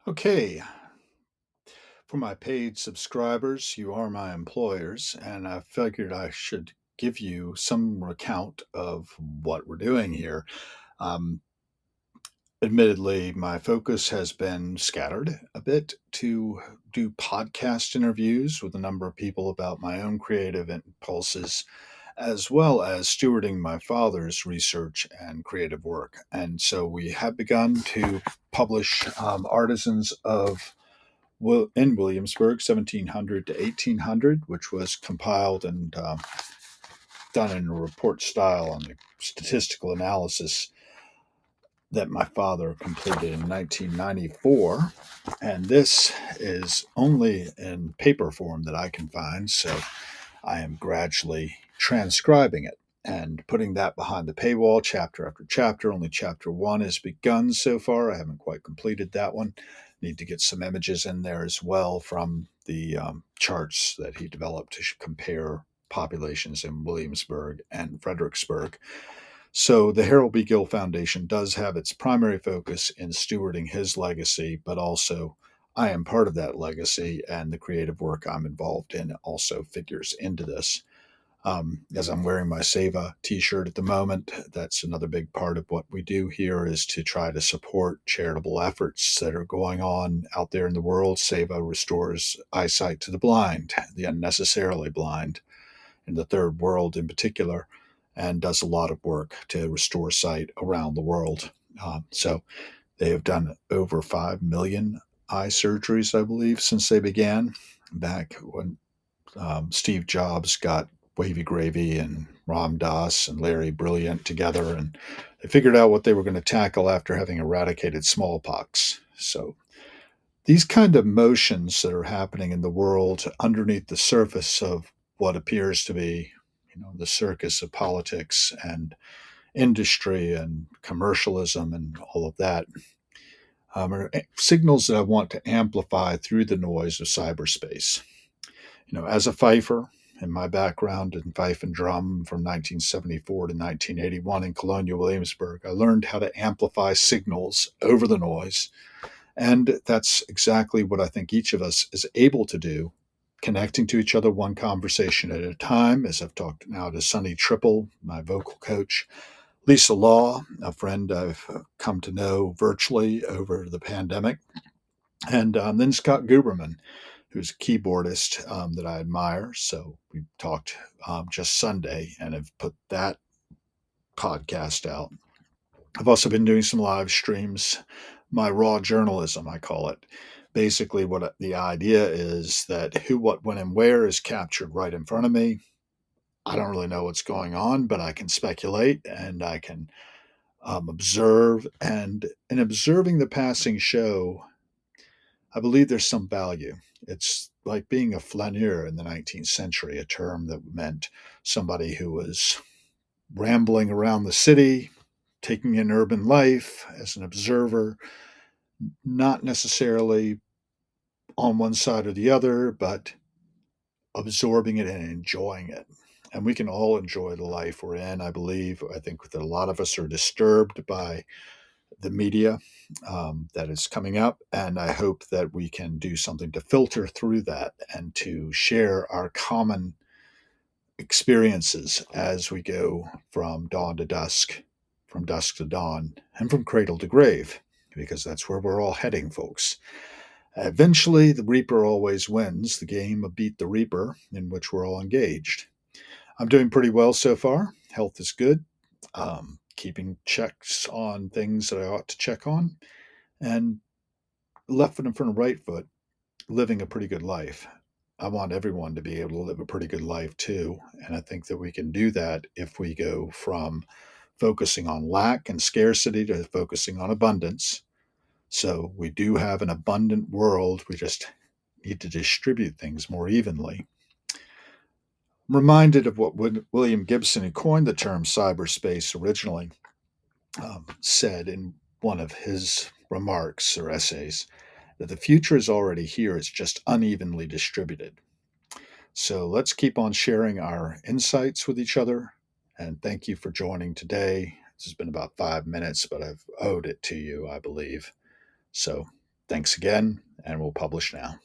Okay, for my paid subscribers, you are my employers, and I figured I should give you some account of what we're doing here. Um, Admittedly, my focus has been scattered a bit to do podcast interviews with a number of people about my own creative impulses, as well as stewarding my father's research and creative work. And so we have begun to publish Artisans of in Williamsburg, 1700 to 1800, which was compiled and done in a report style on the statistical analysis that my father completed in 1994. And this is only in paper form that I can find, so I am gradually transcribing it and putting that behind the paywall chapter after chapter. Only chapter one has begun so far. I haven't quite completed that one. Need to get some images in there as well from the charts that he developed to compare populations in Williamsburg and Fredericksburg. So the Harold B. Gill Foundation does have its primary focus in stewarding his legacy, but also I am part of that legacy, and the creative work I'm involved in also figures into this. As I'm wearing my Seva T-shirt at the moment, that's another big part of what we do here is to try to support charitable efforts that are going on out there in the world. Seva restores eyesight to the blind, the unnecessarily blind, in the third world in particular, and does a lot of work to restore sight around the world. So they have done over 5 million eye surgeries, I believe, since they began back when Steve Jobs got Wavy Gravy and Ram Dass and Larry Brilliant together, and they figured out what they were going to tackle after having eradicated smallpox. So these kind of motions that are happening in the world underneath the surface of what appears to be, the circus of politics and industry and commercialism and all of that, are signals that I want to amplify through the noise of cyberspace. As a fifer, in my background in fife and drum from 1974 to 1981 in Colonial Williamsburg, I learned how to amplify signals over the noise. And that's exactly what I think each of us is able to do, connecting to each other one conversation at a time, as I've talked now to Sunny Triple, my vocal coach, Lisa Law, a friend I've come to know virtually over the pandemic, and then Scott Guberman, who's a keyboardist that I admire. So we talked just Sunday and have put that podcast out. I've also been doing some live streams, my raw journalism, I call it. Basically, what the idea is that who, what, when, and where is captured right in front of me. I don't really know what's going on, but I can speculate and I can observe. And in observing the passing show, I believe there's some value. It's like being a flaneur in the 19th century, a term that meant somebody who was rambling around the city, taking in urban life as an observer, not necessarily on one side or the other, but absorbing it and enjoying it. And we can all enjoy the life we're in, I believe. I think that a lot of us are disturbed by the media that is coming up. And I hope that we can do something to filter through that and to share our common experiences as we go from dawn to dusk, from dusk to dawn, and from cradle to grave, because that's where we're all heading, folks. Eventually, the Reaper always wins the game of Beat the Reaper, in which we're all engaged. I'm doing pretty well so far. Health is good. Keeping checks on things that I ought to check on, and left foot in front of right foot, living a pretty good life. I want everyone to be able to live a pretty good life too. And I think that we can do that if we go from focusing on lack and scarcity to focusing on abundance. So we do have an abundant world. We just need to distribute things more evenly. I'm reminded of what William Gibson, who coined the term cyberspace originally, said in one of his remarks or essays that the future is already here, it's just unevenly distributed. So let's keep on sharing our insights with each other. And thank you for joining today. This has been about 5 minutes, but I've owed it to you, I believe. So Thanks again, and we'll publish now.